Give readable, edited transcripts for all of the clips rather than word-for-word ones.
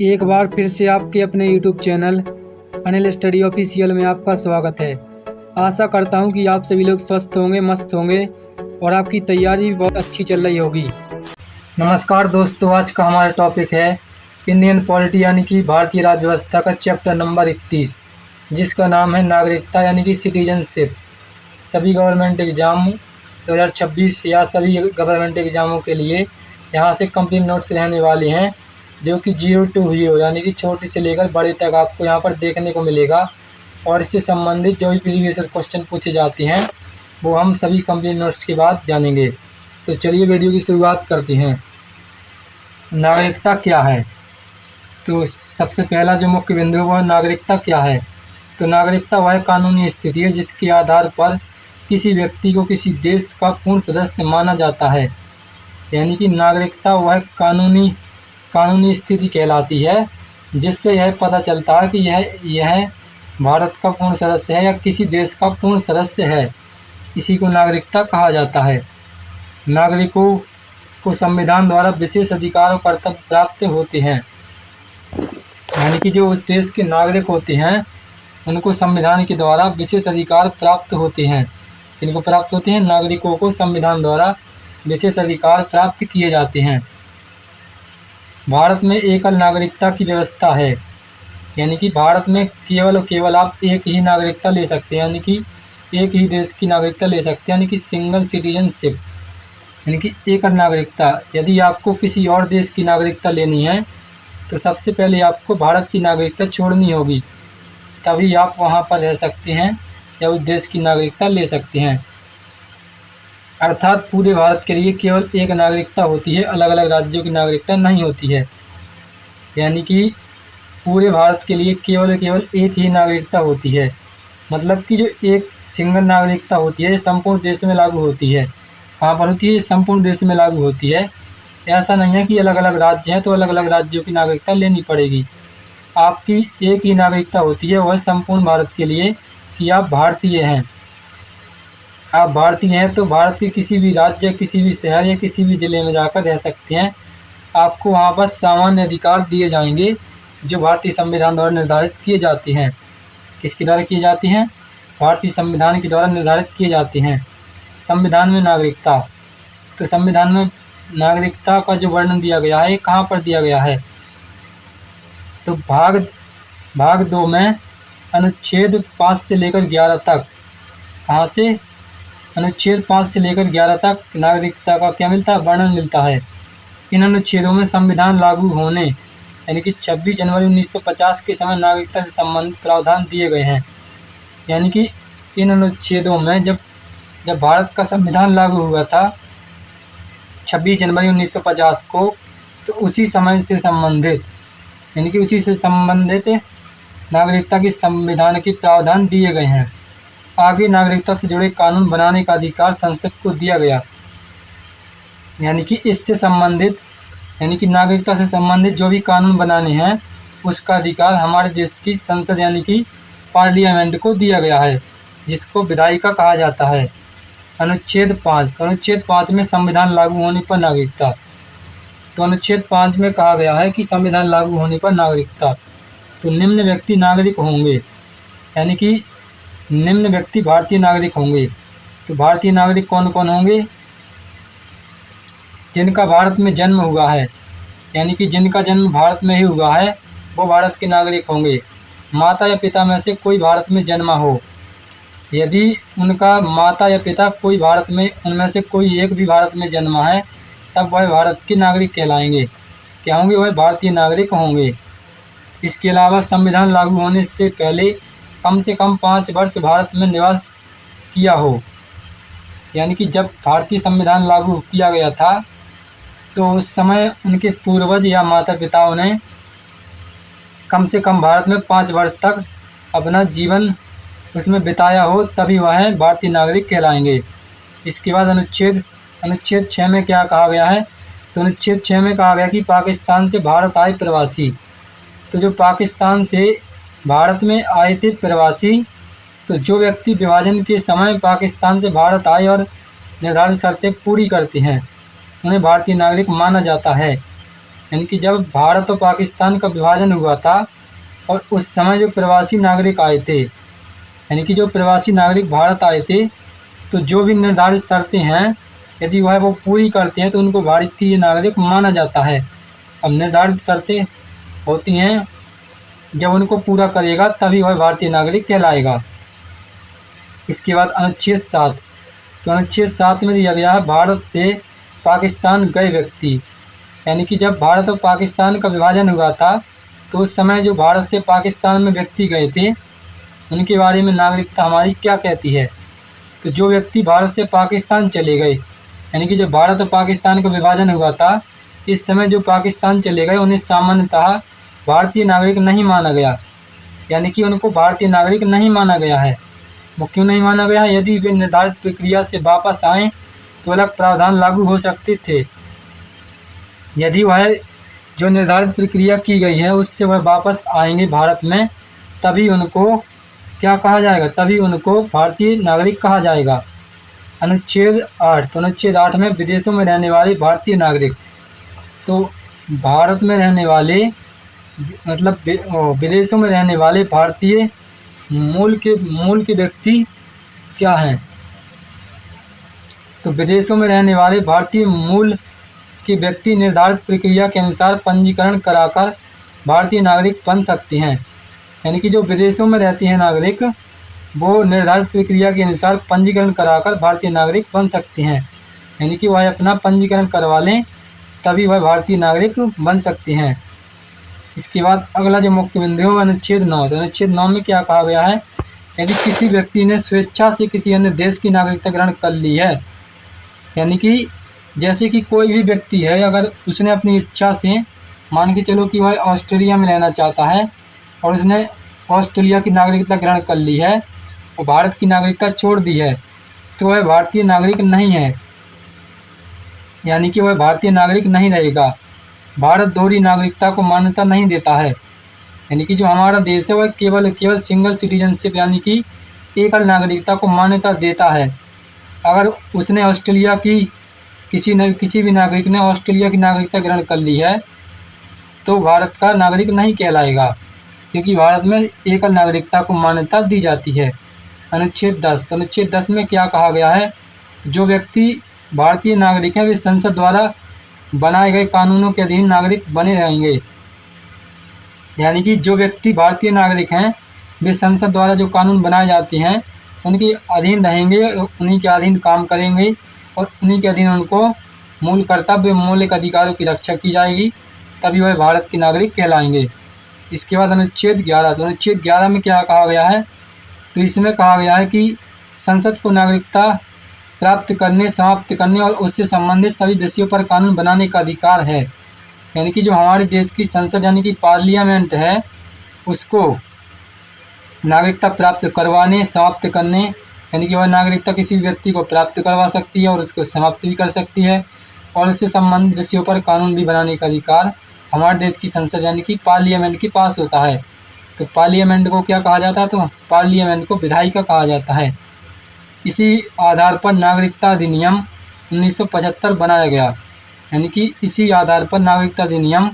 एक बार फिर से आपके अपने YouTube channel Anil study official में आपका स्वागत है। आशा करता हूं कि आप सभी लोग स्वस्थ होंगे, मस्त होंगे और आपकी तैयारी भी बहुत अच्छी चल रही होगी। नमस्कार दोस्तों, आज का हमारा टॉपिक है इंडियन पॉलिटी यानी कि भारतीय राज्य व्यवस्था का चैप्टर नंबर 31, जिसका नाम है नागरिकता यानी कि सिटीजनशिप। सभी गवर्नमेंट एग्ज़ाम 2026 या सभी गवर्नमेंट एग्ज़ामों के लिए यहाँ से कंप्लीट नोट्स रहने वाले हैं, जो कि 0 to हीरो यानी कि छोटे से लेकर बड़े तक आपको यहाँ पर देखने को मिलेगा। और इससे संबंधित जो भी प्रीवियस क्वेश्चन पूछे जाते हैं वो हम सभी कंप्लीट नोट्स के बाद जानेंगे। तो चलिए वीडियो की शुरुआत करते हैं। नागरिकता क्या है? तो सबसे पहला जो मुख्य बिंदु है वह नागरिकता क्या है। तो नागरिकता वह कानूनी स्थिति है जिसके आधार पर किसी व्यक्ति को किसी देश का पूर्ण सदस्य माना जाता है। यानी कि नागरिकता वह कानूनी स्थिति कहलाती है जिससे यह पता चलता है कि यह भारत का पूर्ण सदस्य है या किसी देश का पूर्ण सदस्य है। इसी को नागरिकता कहा जाता है। नागरिकों को संविधान द्वारा विशेष अधिकार और कर्तव्य प्राप्त होते हैं। यानी कि जो उस देश के नागरिक होते हैं उनको संविधान के द्वारा विशेष अधिकार प्राप्त होते हैं। इनको प्राप्त होते हैं, नागरिकों को संविधान द्वारा विशेष अधिकार प्राप्त किए जाते हैं। भारत में एकल नागरिकता की व्यवस्था है। यानी कि भारत में केवल और केवल आप एक ही नागरिकता ले सकते हैं, यानी कि एक ही देश की नागरिकता ले सकते हैं, यानी कि सिंगल सिटीजनशिप, यानी कि एकल नागरिकता। यदि आपको किसी और देश की नागरिकता लेनी है तो सबसे पहले आपको भारत की नागरिकता छोड़नी होगी, तभी आप वहाँ पर रह सकते हैं या उस देश की नागरिकता ले सकते हैं। अर्थात पूरे भारत के लिए केवल एक नागरिकता होती है, अलग अलग राज्यों की नागरिकता नहीं होती है। यानी कि पूरे भारत के लिए केवल एक ही नागरिकता होती है। मतलब कि जो एक सिंगल नागरिकता होती है संपूर्ण देश में लागू होती है। कहाँ पर होती है? संपूर्ण देश में लागू होती है। ऐसा नहीं है कि अलग अलग राज्य हैं तो अलग अलग राज्यों की नागरिकता लेनी पड़ेगी। आपकी एक ही नागरिकता होती है, वह संपूर्ण भारत के लिए कि आप भारतीय हैं। आप भारतीय हैं तो भारत के किसी भी राज्य, किसी भी शहर या किसी भी ज़िले में जाकर रह सकते हैं। आपको वहाँ पर सामान्य अधिकार दिए जाएंगे जो भारतीय संविधान द्वारा निर्धारित किए जाते हैं। किसके द्वारा किए जाते हैं? भारतीय संविधान के द्वारा निर्धारित किए जाते हैं। संविधान में नागरिकता, तो संविधान में नागरिकता का जो वर्णन दिया गया है कहाँ पर दिया गया है? तो भाग 2 में अनुच्छेद 5 से लेकर 11 तक। कहाँ से? अनुच्छेद 5 से लेकर 11 तक नागरिकता का क्या मिलता है? वर्णन मिलता है। इन अनुच्छेदों में संविधान लागू होने यानी कि 26 जनवरी 1950 के समय नागरिकता से संबंधित प्रावधान दिए गए हैं। यानी कि इन अनुच्छेदों में जब भारत का संविधान लागू हुआ था 26 जनवरी 1950 को, तो उसी समय से संबंधित यानी कि उसी से संबंधित नागरिकता की संविधान के प्रावधान दिए गए हैं। आगे नागरिकता से जुड़े कानून बनाने का अधिकार संसद को दिया गया। यानी कि इससे संबंधित यानी कि नागरिकता से संबंधित जो भी कानून बनाने हैं उसका अधिकार हमारे देश की संसद यानी कि पार्लियामेंट को दिया गया है, जिसको विधायिका कहा जाता है। अनुच्छेद 5, तो अनुच्छेद 5 में संविधान लागू होने पर नागरिकता। तो अनुच्छेद 5 में कहा गया है कि संविधान लागू होने पर नागरिकता, तो निम्न व्यक्ति नागरिक होंगे। यानी कि निम्न व्यक्ति भारतीय नागरिक होंगे। तो भारतीय नागरिक कौन कौन होंगे? जिनका भारत में जन्म हुआ है, यानी कि जिनका जन्म भारत में ही हुआ है वो भारत के नागरिक होंगे। माता या पिता में से कोई भारत में जन्मा हो, यदि उनका माता या पिता कोई भारत में उनमें से कोई एक भी भारत में जन्मा है तब वह भारत के नागरिक कहलाएंगे। क्या होंगे? वह भारतीय नागरिक होंगे। इसके अलावा संविधान लागू होने से पहले कम से कम 5 वर्ष भारत में निवास किया हो। यानी कि जब भारतीय संविधान लागू किया गया था तो उस समय उनके पूर्वज या माता पिताओं ने कम से कम भारत में 5 वर्ष तक अपना जीवन उसमें बिताया हो, तभी वह भारतीय नागरिक कहलाएंगे। इसके बाद अनुच्छेद 6 में क्या कहा गया है? तो अनुच्छेद 6 में कहा गया कि पाकिस्तान से भारत आए प्रवासी। तो जो पाकिस्तान से भारत में आए थे प्रवासी, तो जो व्यक्ति विभाजन के समय पाकिस्तान से भारत आए और निर्धारित शर्तें पूरी करते हैं उन्हें भारतीय नागरिक माना जाता है। यानी कि जब भारत और पाकिस्तान का विभाजन हुआ था और उस समय जो प्रवासी नागरिक आए थे, यानी कि जो प्रवासी नागरिक भारत आए थे, तो जो भी निर्धारित शर्तें हैं यदि वह वो पूरी करते हैं तो उनको भारतीय नागरिक माना जाता है। अब निर्धारित शर्तें होती हैं, जब उनको पूरा करेगा तभी वह भारतीय नागरिक कहलाएगा। इसके बाद अनुच्छेद 7, तो अनुच्छेद 7 में दिया गया है भारत से पाकिस्तान गए व्यक्ति, यानी कि जब भारत और पाकिस्तान का विभाजन हुआ था तो उस समय जो भारत से पाकिस्तान में व्यक्ति गए थे उनके बारे में नागरिकता हमारी क्या कहती है। तो जो व्यक्ति भारत से पाकिस्तान चले गए, यानी कि जब भारत और पाकिस्तान का विभाजन हुआ था इस समय जो पाकिस्तान चले गए उन्हें सामान्यतः भारतीय नागरिक नहीं माना गया, यानी कि उनको भारतीय नागरिक नहीं माना गया है। वो क्यों नहीं माना गया है? यदि वे निर्धारित प्रक्रिया से वापस आएँ तो अलग प्रावधान लागू हो सकते थे। यदि वह जो निर्धारित प्रक्रिया की गई है उससे वह वापस आएंगे भारत में, तभी उनको क्या कहा जाएगा? तभी उनको भारतीय नागरिक कहा जाएगा। अनुच्छेद 8, तो अनुच्छेद 8 में विदेशों में रहने वाले भारतीय नागरिक, तो भारत में रहने वाले मतलब विदेशों में रहने वाले भारतीय मूल के व्यक्ति क्या हैं? तो विदेशों में रहने वाले भारतीय मूल के व्यक्ति निर्धारित प्रक्रिया के अनुसार पंजीकरण कराकर भारतीय नागरिक बन सकते हैं। यानी कि जो विदेशों में रहते हैं नागरिक वो निर्धारित प्रक्रिया के अनुसार पंजीकरण कराकर भारतीय नागरिक बन सकते हैं, यानी कि वह अपना पंजीकरण करवा लें तभी वह भारतीय नागरिक बन सकते हैं। इसके बाद अगला जो मुख्य बिंदु है अनुच्छेद 9, तो अनुच्छेद 9 में क्या कहा गया है? यदि किसी व्यक्ति ने स्वेच्छा से किसी अन्य देश की नागरिकता ग्रहण कर ली है, यानी कि जैसे कि कोई भी व्यक्ति है अगर उसने अपनी इच्छा से मान के चलो कि वह ऑस्ट्रेलिया में रहना चाहता है और उसने ऑस्ट्रेलिया की नागरिकता ग्रहण कर ली है और भारत की नागरिकता छोड़ दी है, तो वह भारतीय नागरिक नहीं है, यानी कि वह भारतीय नागरिक नहीं रहेगा। भारत दोहरी नागरिकता को मान्यता नहीं देता है, यानी कि जो हमारा देश है वह केवल सिंगल सिटीजनशिप यानी कि एकल नागरिकता को मान्यता देता है। अगर उसने ऑस्ट्रेलिया की किसी भी नागरिक ने ऑस्ट्रेलिया की नागरिकता ग्रहण कर ली है तो भारत का नागरिक नहीं कहलाएगा, क्योंकि भारत में एकल नागरिकता को मान्यता दी जाती है। अनुच्छेद 10, तो अनुच्छेद 10 में क्या कहा गया है? जो व्यक्ति भारतीय नागरिक हैं वे संसद द्वारा बनाए गए कानूनों के अधीन नागरिक बने रहेंगे, यानी कि जो व्यक्ति भारतीय नागरिक हैं वे संसद द्वारा जो कानून बनाए जाते हैं उनके अधीन रहेंगे, उन्हीं के अधीन काम करेंगे और उन्हीं के अधीन उनको मूल कर्तव्य मौलिक अधिकारों की रक्षा की जाएगी, तभी वह भारत के नागरिक कहलाएंगे। इसके बाद अनुच्छेद 11, तो अनुच्छेद 11 में क्या कहा गया है? तो इसमें कहा गया है कि संसद को नागरिकता प्राप्त करने, समाप्त करने और उससे संबंधित सभी विषयों पर कानून बनाने का अधिकार है, यानी कि जो हमारे देश की संसद यानी कि पार्लियामेंट है उसको नागरिकता प्राप्त करवाने, समाप्त करने, यानी कि वह नागरिकता किसी भी व्यक्ति को प्राप्त करवा सकती है और उसको समाप्त भी कर सकती है और उससे संबंधित विषयों पर कानून भी बनाने का अधिकार हमारे देश की संसद यानी कि पार्लियामेंट के पास होता है। तो पार्लियामेंट को क्या कहा जाता है? तो पार्लियामेंट को विधायिका कहा जाता है। इसी आधार पर नागरिकता अधिनियम 1975 बनाया गया, यानी कि इसी आधार पर नागरिकता अधिनियम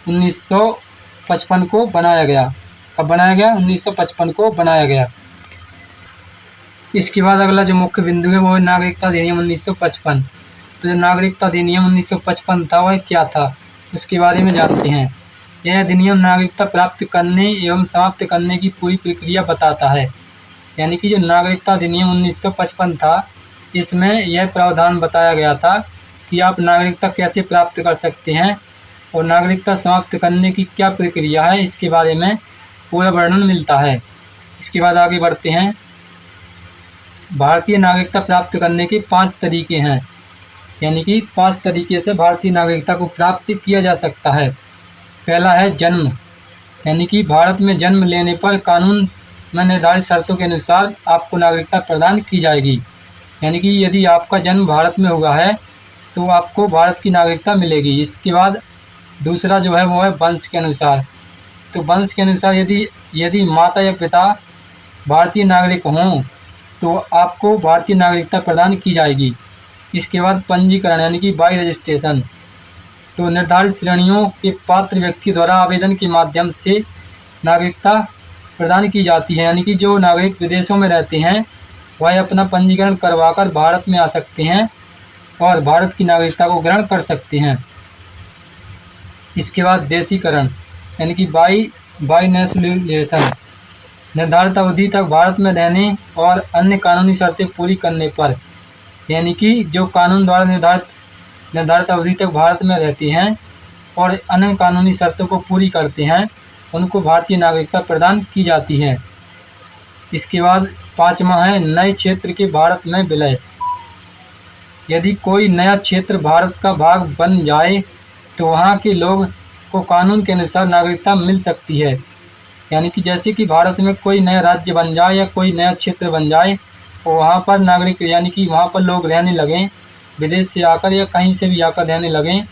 1955 को बनाया गया। कब बनाया गया? 1955 को बनाया गया। इसके बाद अगला जो मुख्य बिंदु है वो है नागरिकता अधिनियम 1955। तो जो नागरिकता अधिनियम 1955 था वह क्या था उसके बारे में जानते हैं। यह अधिनियम नागरिकता प्राप्त करने एवं समाप्त करने की पूरी प्रक्रिया बताता है, यानी कि जो नागरिकता अधिनियम 1955 था इसमें यह प्रावधान बताया गया था कि आप नागरिकता कैसे प्राप्त कर सकते हैं और नागरिकता समाप्त करने की क्या प्रक्रिया है, इसके बारे में पूरा वर्णन मिलता है। इसके बाद आगे बढ़ते हैं। भारतीय नागरिकता प्राप्त करने के 5 तरीके हैं, यानी कि 5 तरीके से भारतीय नागरिकता को प्राप्त किया जा सकता है। पहला है जन्म, यानी कि भारत में जन्म लेने पर कानून में निर्धारित शर्तों के अनुसार आपको नागरिकता प्रदान की जाएगी, यानी कि यदि आपका जन्म भारत में हुआ है तो आपको भारत की नागरिकता मिलेगी। इसके बाद दूसरा जो है वो है वंश के अनुसार। तो वंश के अनुसार यदि माता या पिता भारतीय नागरिक हों तो आपको भारतीय नागरिकता प्रदान की जाएगी। इसके बाद पंजीकरण, यानी कि बाई रजिस्ट्रेशन, तो निर्धारित श्रेणियों के पात्र व्यक्ति द्वारा आवेदन के माध्यम से नागरिकता प्रदान की जाती है। यानी कि जो नागरिक विदेशों में रहते हैं वह अपना पंजीकरण करवाकर भारत में आ सकते हैं और भारत की नागरिकता को ग्रहण कर सकते हैं। इसके बाद देशीकरण यानी कि बाई नेशनलाइजेशन, निर्धारित अवधि तक भारत में रहने और अन्य कानूनी शर्तें पूरी करने पर, यानी कि जो कानून द्वारा निर्धारित अवधि तक भारत में रहते हैं और अन्य कानूनी शर्तों को पूरी करते हैं, उनको भारतीय नागरिकता प्रदान की जाती है। इसके बाद 5वां है नए क्षेत्र के भारत में विलय। यदि कोई नया क्षेत्र भारत का भाग बन जाए तो वहाँ के लोग को कानून के अनुसार नागरिकता मिल सकती है। यानी कि जैसे कि भारत में कोई नया राज्य बन जाए या कोई नया क्षेत्र बन जाए और वहाँ पर नागरिक यानी कि वहाँ पर लोग रहने लगें, विदेश से आकर या कहीं से भी आकर रहने लगें,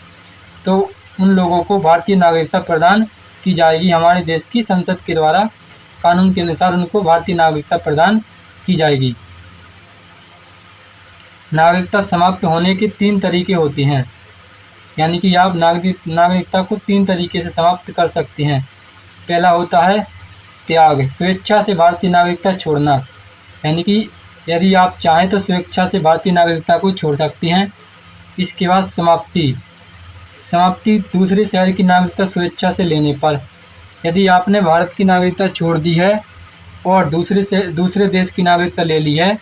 तो उन लोगों को भारतीय नागरिकता प्रदान की जाएगी। हमारे देश की संसद के द्वारा कानून के अनुसार उनको भारतीय नागरिकता प्रदान की जाएगी। नागरिकता समाप्त होने के 3 तरीके होते हैं। यानी कि आप नागरिकता को 3 तरीके से समाप्त कर सकते हैं। पहला होता है त्याग, स्वेच्छा से भारतीय नागरिकता छोड़ना। यानी कि यदि आप चाहें तो स्वेच्छा से भारतीय नागरिकता को छोड़ सकते हैं। इसके बाद समाप्ति दूसरे शहर की नागरिकता स्वेच्छा से लेने पर। यदि आपने भारत की नागरिकता छोड़ दी है और दूसरे देश की नागरिकता ले ली है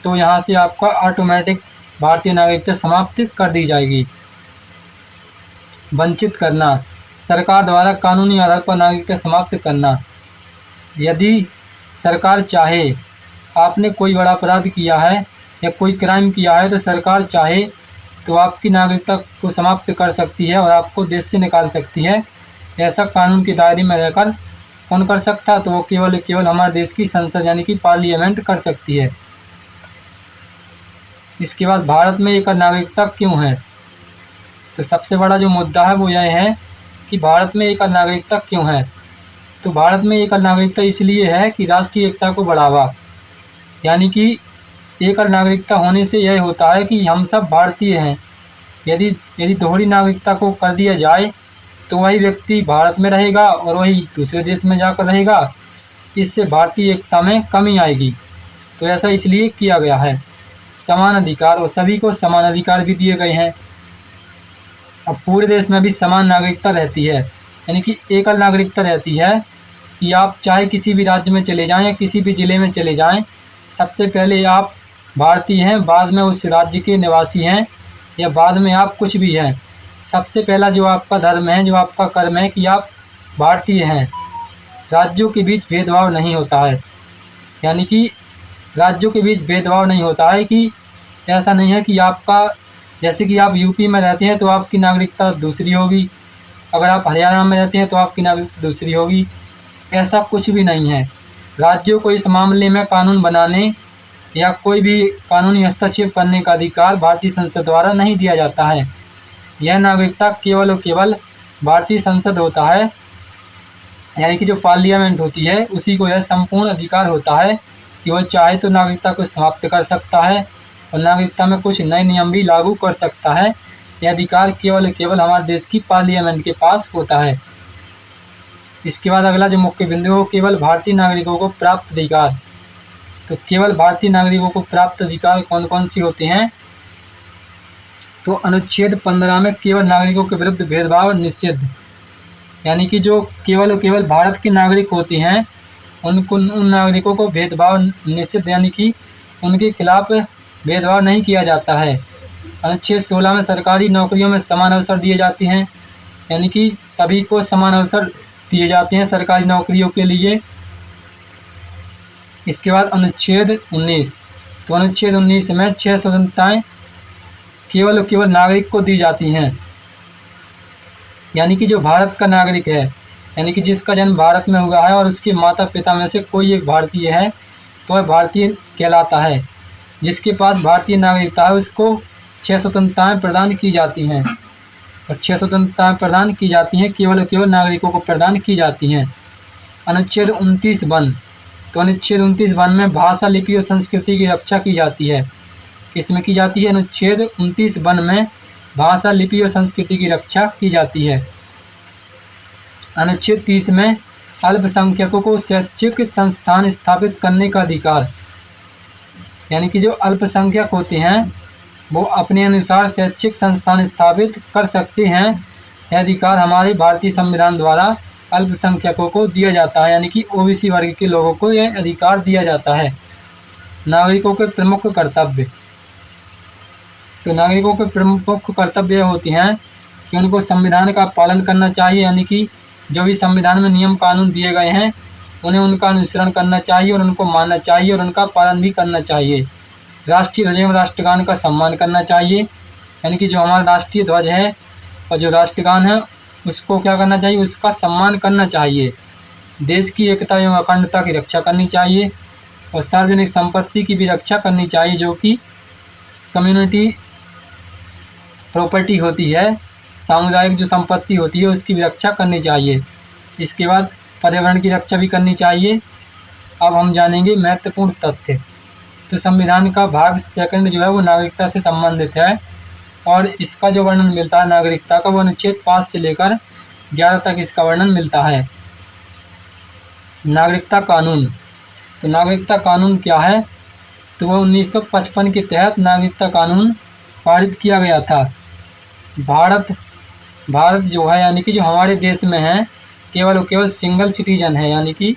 तो यहाँ से आपका ऑटोमेटिक भारतीय नागरिकता समाप्त कर दी जाएगी। वंचित करना, सरकार द्वारा कानूनी आधार पर नागरिकता समाप्त करना। यदि सरकार चाहे, आपने कोई बड़ा अपराध किया है या कोई क्राइम किया है, तो सरकार चाहे तो आपकी नागरिकता को समाप्त कर सकती है और आपको देश से निकाल सकती है। ऐसा कानून के दायरे में रहकर कौन कर सकता है? तो वो केवल हमारे देश की संसद यानी कि पार्लियामेंट कर सकती है। इसके बाद भारत में एकल नागरिकता क्यों है? तो सबसे बड़ा जो मुद्दा है वो यह है कि भारत में एकल नागरिकता क्यों है। तो भारत में एकल नागरिकता इसलिए है कि राष्ट्रीय एकता को बढ़ावा। यानी कि एकल नागरिकता होने से यह होता है कि हम सब भारतीय हैं। यदि दोहरी नागरिकता को कर दिया जाए तो वही व्यक्ति भारत में रहेगा और वही दूसरे देश में जाकर रहेगा। इससे भारतीय एकता में कमी आएगी। तो ऐसा इसलिए किया गया है। समान अधिकार, और सभी को समान अधिकार भी दिए गए हैं। अब पूरे देश में भी समान नागरिकता रहती है। यानी कि एकल नागरिकता रहती है कि आप चाहे किसी भी राज्य में चले जाएं या किसी भी ज़िले में चले जाएं, सबसे पहले आप भारतीय हैं, बाद में उस राज्य के निवासी हैं या बाद में आप कुछ भी हैं। सबसे पहला जो आपका धर्म है, जो आपका कर्म है कि आप भारतीय हैं। राज्यों के बीच भेदभाव नहीं होता है। यानी कि राज्यों के बीच भेदभाव नहीं होता है कि ऐसा नहीं है कि आपका, जैसे कि आप यूपी में रहते हैं तो आपकी नागरिकता दूसरी होगी, अगर आप हरियाणा में रहते हैं तो आपकी नागरिकता दूसरी होगी। ऐसा कुछ भी नहीं है। राज्यों को इस मामले में कानून बनाने या कोई भी कानूनी हस्तक्षेप करने का अधिकार भारतीय संसद द्वारा नहीं दिया जाता है। यह नागरिकता केवल और केवल भारतीय संसद होता है, यानी कि जो पार्लियामेंट होती है उसी को यह संपूर्ण अधिकार होता है कि वह चाहे तो नागरिकता को समाप्त कर सकता है और नागरिकता में कुछ नए नियम भी लागू कर सकता है। यह अधिकार केवल और केवल हमारे देश की पार्लियामेंट के पास होता है। इसके बाद अगला जो मुख्य बिंदु है, केवल भारतीय नागरिकों को प्राप्त अधिकार। तो केवल भारतीय नागरिकों को प्राप्त अधिकार कौन कौन से होते हैं? तो अनुच्छेद 15 में केवल नागरिकों के विरुद्ध भेदभाव निषिद्ध। यानी कि जो केवल और केवल भारत के नागरिक होते हैं उन नागरिकों को भेदभाव निषिद्ध, यानी कि उनके खिलाफ भेदभाव नहीं किया जाता है। अनुच्छेद 16 में सरकारी नौकरियों में समान अवसर दिए जाते हैं। यानी कि सभी को समान अवसर दिए जाते हैं सरकारी नौकरियों के लिए। इसके बाद अनुच्छेद 19, तो अनुच्छेद 19 में 6 स्वतंत्रताएं केवल और केवल नागरिक को दी जाती हैं। यानी कि जो भारत का नागरिक है, यानी कि जिसका जन्म भारत में हुआ है और उसके माता पिता में से कोई एक भारतीय है तो वह भारतीय कहलाता है। जिसके पास भारतीय नागरिकता है उसको 6 स्वतंत्रताएं प्रदान की जाती हैं और 6 स्वतंत्रताएं प्रदान की जाती हैं, केवल और केवल नागरिकों को प्रदान की जाती हैं। अनुच्छेद 29 वन, तो अनुच्छेद 29 वन में भाषा, लिपि और संस्कृति की रक्षा की जाती है। इसमें की जाती है अनुच्छेद 29 वन में भाषा, लिपि और संस्कृति की रक्षा की जाती है। अनुच्छेद 30 में अल्पसंख्यकों को शैक्षिक संस्थान स्थापित करने का अधिकार, यानी कि जो अल्पसंख्यक होते हैं वो अपने अनुसार शैक्षिक संस्थान स्थापित कर सकते हैं। यह अधिकार हमारे भारतीय संविधान द्वारा अल्पसंख्यकों को दिया जाता है, यानी कि ओबीसी वर्ग के लोगों को यह अधिकार दिया जाता है। नागरिकों के प्रमुख कर्तव्य, तो नागरिकों के प्रमुख कर्तव्य होते हैं कि उनको संविधान का पालन करना चाहिए, यानी कि जो भी संविधान में नियम कानून दिए गए हैं उन्हें उनका अनुसरण करना चाहिए और उनको मानना चाहिए और उनका पालन भी करना चाहिए। राष्ट्रीय ध्वज एवं राष्ट्रगान का सम्मान करना चाहिए, यानी कि जो हमारा राष्ट्रीय ध्वज है और जो राष्ट्रगान है उसको क्या करना चाहिए, उसका सम्मान करना चाहिए। देश की एकता एवं अखंडता की रक्षा करनी चाहिए और सार्वजनिक संपत्ति की भी रक्षा करनी चाहिए, जो कि कम्युनिटी प्रॉपर्टी होती है, सामुदायिक जो संपत्ति होती है उसकी भी रक्षा करनी चाहिए। इसके बाद पर्यावरण की रक्षा भी करनी चाहिए। अब हम जानेंगे महत्वपूर्ण तथ्य। तो संविधान का भाग सेकंड जो है वो नागरिकता से संबंधित है और इसका जो वर्णन मिलता है नागरिकता का, वो अनुच्छेद 5 से लेकर 11 तक इसका वर्णन मिलता है। नागरिकता कानून, तो नागरिकता कानून क्या है, तो वह 1955 के तहत नागरिकता कानून पारित किया गया था। भारत जो है, यानी कि जो हमारे देश में है, केवल और केवल सिंगल सिटीजन है, यानी कि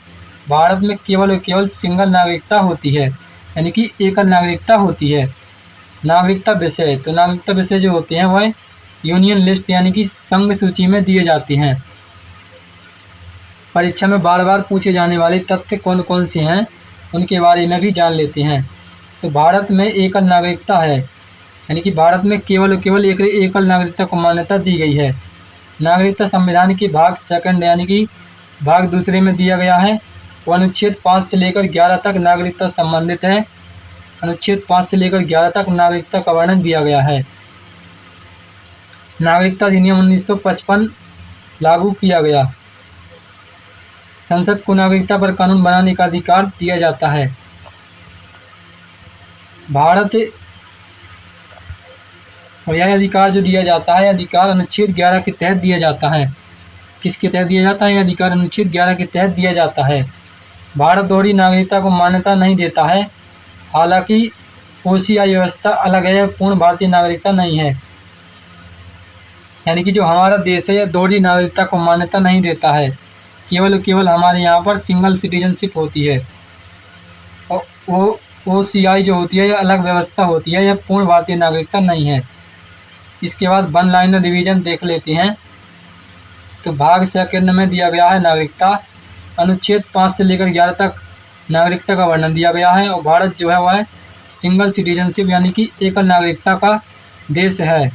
भारत में केवल और केवल सिंगल नागरिकता होती है, यानी कि एकल नागरिकता होती है। नागरिकता विषय, तो नागरिकता विषय जो होते हैं वह यूनियन लिस्ट यानी कि संघ सूची में दिए जाते हैं। परीक्षा में बार बार पूछे जाने वाले तथ्य कौन कौन से हैं उनके बारे में भी जान लेते हैं। तो भारत में एकल नागरिकता है, यानी कि भारत में केवल और केवल एकल नागरिकता को मान्यता दी गई है। नागरिकता संविधान के भाग सेकंड यानी कि भाग दूसरे में दिया गया है। वो अनुच्छेद 5 से लेकर 11 तक नागरिकता संबंधित है। अनुच्छेद 5 से लेकर 11 तक नागरिकता का वर्णन दिया गया है। नागरिकता अधिनियम 1955 लागू किया गया। संसद को नागरिकता पर कानून बनाने का अधिकार दिया जाता है। भारत और यह अधिकार जो दिया जाता है, अधिकार अनुच्छेद 11 के तहत दिया जाता है। किसके तहत दिया जाता है? यह अधिकार अनुच्छेद 11 के तहत दिया जाता है। भारत दोहरी नागरिकता को मान्यता नहीं देता है, हालांकि ओसीआई व्यवस्था अलग है, पूर्ण भारतीय नागरिकता नहीं है। यानी कि जो हमारा देश है यह दोहरी नागरिकता को मान्यता नहीं देता है, केवल हमारे यहाँ पर सिंगल सिटीजनशिप होती है। और वो ओसीआई जो होती है यह अलग व्यवस्था होती है, यह पूर्ण भारतीय नागरिकता नहीं है। इसके बाद वन लाइनर डिवीजन देख लेते हैं। तो भाग सेकंड में दिया गया है नागरिकता, अनुच्छेद 5 से लेकर 11 तक नागरिकता का वर्णन दिया गया है। और भारत जो है वह सिंगल सिटीजनशिप यानी कि एकल नागरिकता का देश है।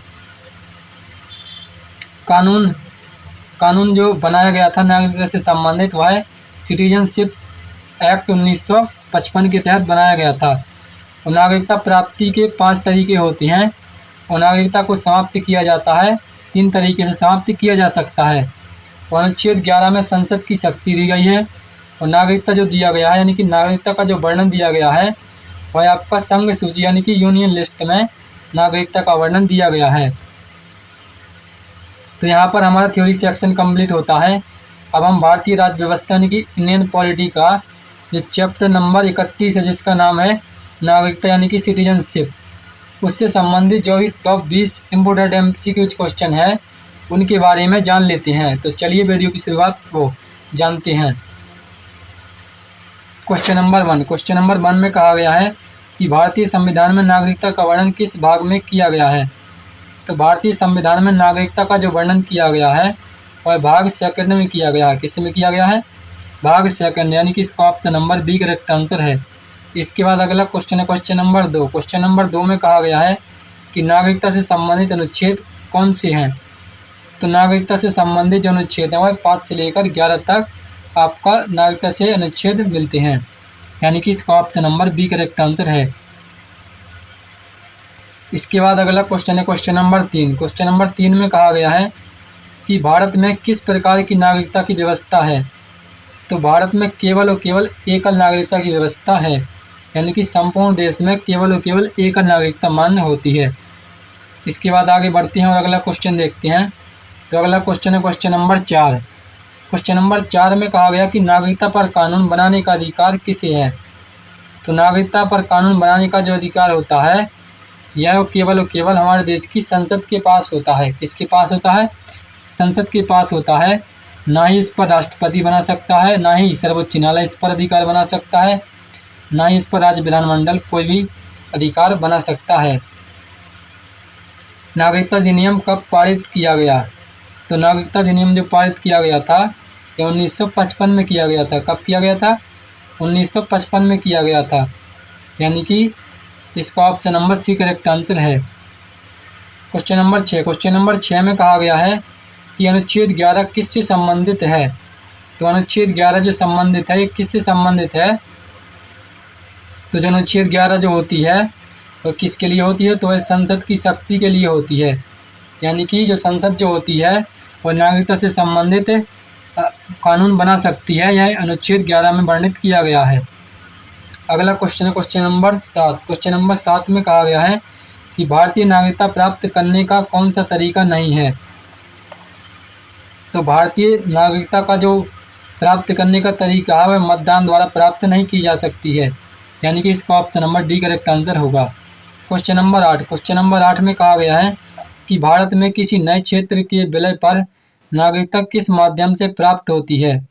कानून जो बनाया गया था नागरिकता से संबंधित वह सिटीजनशिप एक्ट 1955 के तहत बनाया गया था। और नागरिकता प्राप्ति के 5 तरीके होते हैं और नागरिकता को समाप्त किया जाता है 3 तरीके से समाप्त किया जा सकता है। और अनुच्छेद 11 में संसद की शक्ति दी गई है। और नागरिकता जो दिया गया है यानी कि नागरिकता का जो वर्णन दिया गया है वह आपका संघ सूची यानी कि यूनियन लिस्ट में नागरिकता का वर्णन दिया गया है। तो यहाँ पर हमारा थ्योरी सेक्शन कंप्लीट होता है। अब हम भारतीय राज्य व्यवस्था यानी कि इंडियन पॉलिटी का जो चैप्टर नंबर 31 है जिसका नाम है नागरिकता यानी कि सिटीजनशिप, उससे संबंधित जो भी टॉप 20 इम्पोर्टेंट एमसीक्यू क्वेश्चन है उनके बारे में जान लेते हैं। तो चलिए वीडियो की शुरुआत को जानते हैं। क्वेश्चन नंबर 1 में कहा गया है कि भारतीय संविधान में नागरिकता का वर्णन किस भाग में किया गया है। तो भारतीय संविधान में नागरिकता का जो वर्णन किया गया है वह भाग सेकंड में किया गया है। किस में किया गया है? भाग सेकंड, यानी कि इसका option number B correct answer है। इसके बाद अगला क्वेश्चन है क्वेश्चन नंबर 2। क्वेश्चन नंबर 2 में कहा गया है कि नागरिकता से संबंधित अनुच्छेद कौन से हैं। तो नागरिकता से संबंधित जो अनुच्छेद है वह 5 से लेकर 11 तक आपका नागरिकता से अनुच्छेद मिलते हैं, यानी कि इसका option number B correct answer है। इसके बाद अगला क्वेश्चन है क्वेश्चन नंबर 3। क्वेश्चन नंबर 3 में कहा गया है कि भारत में किस प्रकार की नागरिकता की व्यवस्था है। तो भारत में केवल और केवल एकल नागरिकता की व्यवस्था है, यानी कि संपूर्ण देश में केवल और केवल एकल नागरिकता मान्य होती है। इसके बाद आगे बढ़ते हैं और अगला क्वेश्चन देखते हैं। तो अगला क्वेश्चन है क्वेश्चन नंबर 4। क्वेश्चन नंबर 4 में कहा गया कि नागरिकता पर कानून बनाने का अधिकार किसे है। तो नागरिकता पर कानून बनाने का जो अधिकार होता है यह केवल और केवल हमारे देश की संसद के पास होता है। किसके पास होता है? संसद के पास होता है। ना ही इस पर राष्ट्रपति बना सकता है, ना ही सर्वोच्च न्यायालय इस पर अधिकार बना सकता है, ना ही इस पर राज्य विधानमंडल कोई भी अधिकार बना सकता है। नागरिकता अधिनियम कब पारित किया गया? तो नागरिकता अधिनियम जो पारित किया गया था ये 1955 में किया गया था। कब किया गया था? 1955 में किया गया था। यानी कि इसका option number C correct answer है। Question number 6। क्वेश्चन नंबर 6 में कहा गया है कि अनुच्छेद 11 किससे संबंधित है। तो अनुच्छेद 11 जो संबंधित है ये किससे संबंधित है? तो जो अनुच्छेद 11 जो होती है वो किसके लिए होती है? तो वह संसद की शक्ति के लिए होती है। यानी कि जो संसद जो होती है वो नागरिकता से संबंधित कानून बना सकती है। यह अनुच्छेद 11 में वर्णित किया गया है। अगला क्वेश्चन है क्वेश्चन नंबर 7। क्वेश्चन नंबर 7 में कहा गया है कि भारतीय नागरिकता प्राप्त करने का कौन सा तरीका नहीं है। तो भारतीय नागरिकता का जो प्राप्त करने का तरीका है वह मतदान द्वारा प्राप्त नहीं की जा सकती है। यानी कि इसका option number D correct answer होगा। Question number 8। क्वेश्चन नंबर 8 में कहा गया है कि भारत में किसी नए क्षेत्र के विलय पर नागरिकता किस माध्यम से प्राप्त होती है।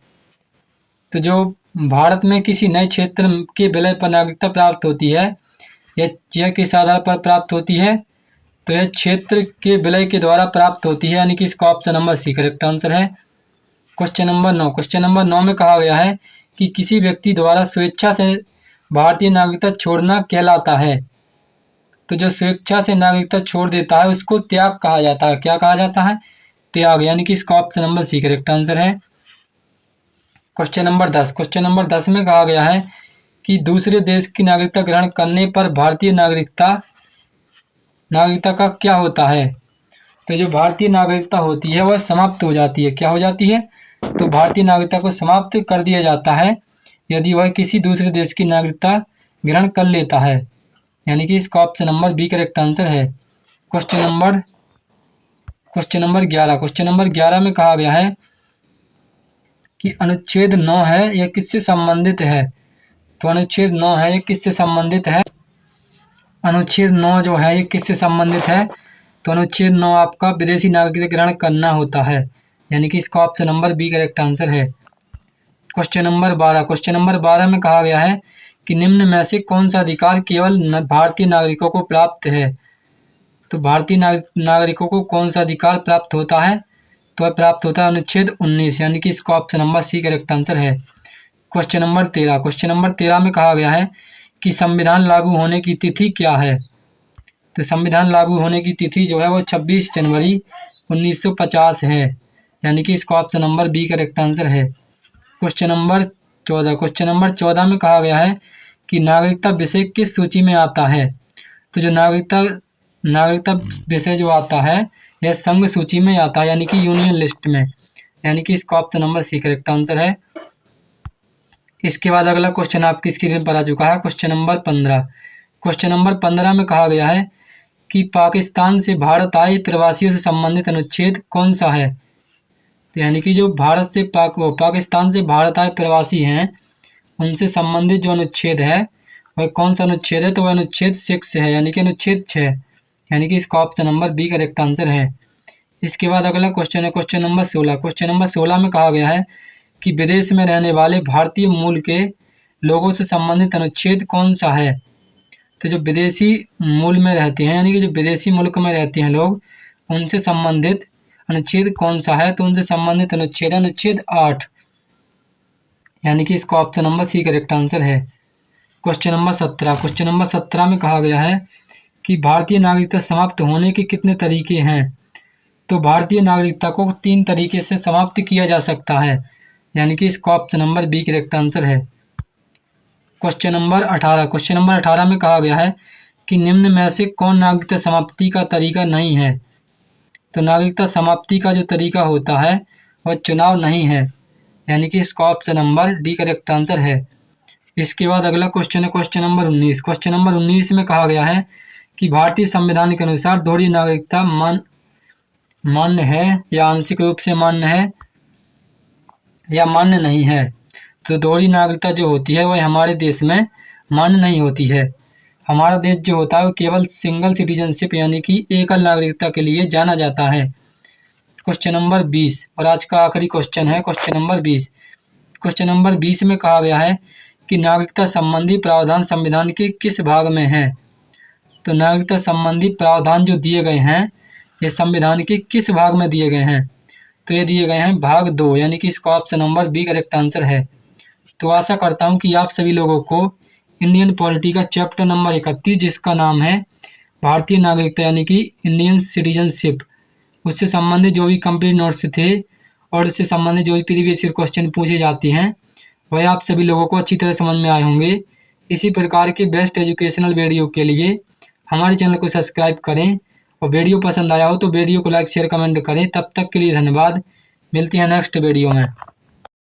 तो जो भारत में किसी नए क्षेत्र के विलय पर नागरिकता प्राप्त होती है यह किस आधार पर प्राप्त होती है। तो यह क्षेत्र के विलय के द्वारा प्राप्त होती है। यानी कि इसका option number C correct answer है। Question number 9। क्वेश्चन नंबर 9 में कहा गया है कि किसी व्यक्ति द्वारा स्वेच्छा से भारतीय नागरिकता छोड़ना कहलाता है। तो जो स्वेच्छा से नागरिकता छोड़ देता है उसको त्याग कहा जाता है। क्या कहा जाता है? त्याग। यानी कि इसका option number C correct answer है। Question number 10। क्वेश्चन नंबर 10 में कहा गया है कि दूसरे देश की नागरिकता ग्रहण करने पर भारतीय नागरिकता का क्या होता है। तो जो भारतीय नागरिकता होती है वह समाप्त हो जाती है। क्या हो जाती है? तो भारतीय नागरिकता को समाप्त कर दिया जाता है यदि वह किसी दूसरे देश की नागरिकता ग्रहण कर लेता है। यानी कि इसका option number B correct answer है। Question number 11। क्वेश्चन नंबर 11 में कहा गया है कि अनुच्छेद 9 है यह किससे संबंधित है। तो अनुच्छेद 9 है ये किससे संबंधित है? अनुच्छेद 9 जो है ये किससे संबंधित है? तो अनुच्छेद 9 आपका विदेशी नागरिकता ग्रहण करना होता है। यानी कि इसका option number B correct answer है। Question number 12। क्वेश्चन नंबर 12 में कहा गया है कि निम्न में से कौन सा अधिकार केवल भारतीय नागरिकों को प्राप्त है। तो भारतीय नागरिकों को कौन सा अधिकार प्राप्त होता है? तो वह प्राप्त होता है अनुच्छेद 19। यानी कि इसका option number C correct answer है। Question number 13। क्वेश्चन नंबर 13 में कहा गया है कि संविधान लागू होने की तिथि क्या है। तो संविधान लागू होने की तिथि जो है वो 26 जनवरी 1950 है। यानी कि इसका option number B correct answer है। Question number 14। क्वेश्चन नंबर 14 में कहा गया है कि नागरिकता विषय किस सूची में आता है। तो जो नागरिकता विषय जो आता है यह संघ सूची में आता है। यानी कि यूनियन लिस्ट में। यानी कि इसका option number C correct answer है। इसके बाद अगला क्वेश्चन आपकी स्क्रीन पर आ चुका है क्वेश्चन नंबर 15। क्वेश्चन नंबर 15 में कहा गया है कि पाकिस्तान से भारत आए प्रवासियों से संबंधित अनुच्छेद कौन सा है। तो यानी कि जो पाकिस्तान से भारत आए प्रवासी हैं उनसे संबंधित जो अनुच्छेद है वह कौन सा अनुच्छेद है। तो वह अनुच्छेद 6 है। यानी कि अनुच्छेद 6। यानी कि इसका option number B correct answer है। इसके बाद अगला क्वेश्चन है क्वेश्चन नंबर 16। क्वेश्चन नंबर 16 में कहा गया है कि विदेश में रहने वाले भारतीय मूल के लोगों से संबंधित अनुच्छेद कौन सा है। तो जो विदेशी मूल में रहते हैं यानी कि जो विदेशी मुल्क में रहते हैं लोग उनसे संबंधित अनुच्छेद कौन सा है। तो उनसे संबंधित अनुच्छेद है अनुच्छेद 8। यानी कि इसका option number C correct answer है। Question number 17। क्वेश्चन नंबर 17 में कहा गया है कि भारतीय नागरिकता समाप्त होने के कितने तरीके हैं। तो भारतीय नागरिकता को 3 तरीके से समाप्त किया जा सकता है। यानी कि इसका option number B correct answer है। Question number 18। क्वेश्चन नंबर 18 में कहा गया है कि निम्न में से कौन नागरिकता समाप्ति का तरीका नहीं है। तो नागरिकता समाप्ति का जो तरीका होता है वह चुनाव नहीं है। यानी कि इसका option number D correct answer है। इसके बाद अगला क्वेश्चन है क्वेश्चन नंबर 19। क्वेश्चन नंबर 19 में कहा गया है कि भारतीय संविधान के अनुसार दोहरी नागरिकता मान्य है या आंशिक रूप से मान्य है या मान्य नहीं है। तो दोहरी नागरिकता जो होती है वह हमारे देश में मान्य नहीं होती है। हमारा देश जो होता है वो केवल सिंगल सिटीजनशिप यानी कि एकल नागरिकता के लिए जाना जाता है। क्वेश्चन नंबर 20 और आज का आखिरी क्वेश्चन है क्वेश्चन नंबर 20। क्वेश्चन नंबर 20 में कहा गया है कि नागरिकता संबंधी प्रावधान संविधान के किस भाग में है। तो नागरिकता संबंधी प्रावधान जो दिए गए हैं ये संविधान के किस भाग में दिए गए हैं। तो ये दिए गए हैं भाग 2 यानी कि इसका option number B correct answer है। तो आशा करता हूँ कि आप सभी लोगों को इंडियन पॉलिटी का चैप्टर नंबर 31 जिसका नाम है भारतीय नागरिकता यानी कि इंडियन सिटीजनशिप, उससे संबंधित जो भी कंप्लीट नोट्स थे और उससे संबंधित जो भी प्रीवियस ईयर क्वेश्चन पूछे जाते हैं वह आप सभी लोगों को अच्छी तरह समझ में आए होंगे। इसी प्रकार के बेस्ट एजुकेशनल वीडियो के लिए हमारे चैनल को सब्सक्राइब करें और वीडियो पसंद आया हो तो वीडियो को लाइक शेयर कमेंट करें। तब तक के लिए धन्यवाद। मिलते हैं नेक्स्ट वीडियो में।